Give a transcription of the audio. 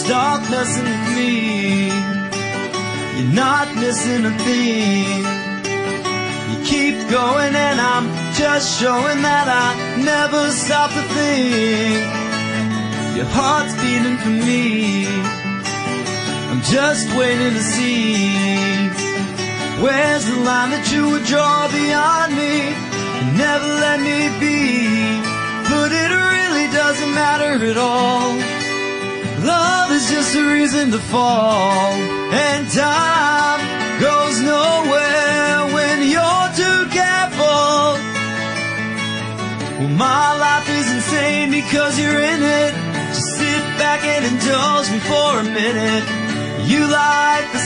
darkness in me. You're not missing a thing. You keep going and I'm just showing that I never stop to think. Your heart's beating for me. I'm just waiting to see. Where's the line that you would draw beyond me and never let me be? But it really doesn't matter at all. Love is just a reason to fall, and time goes nowhere when you're too careful. Well, my life is insane because you're in it. Just sit back and indulge me for a minute. You light the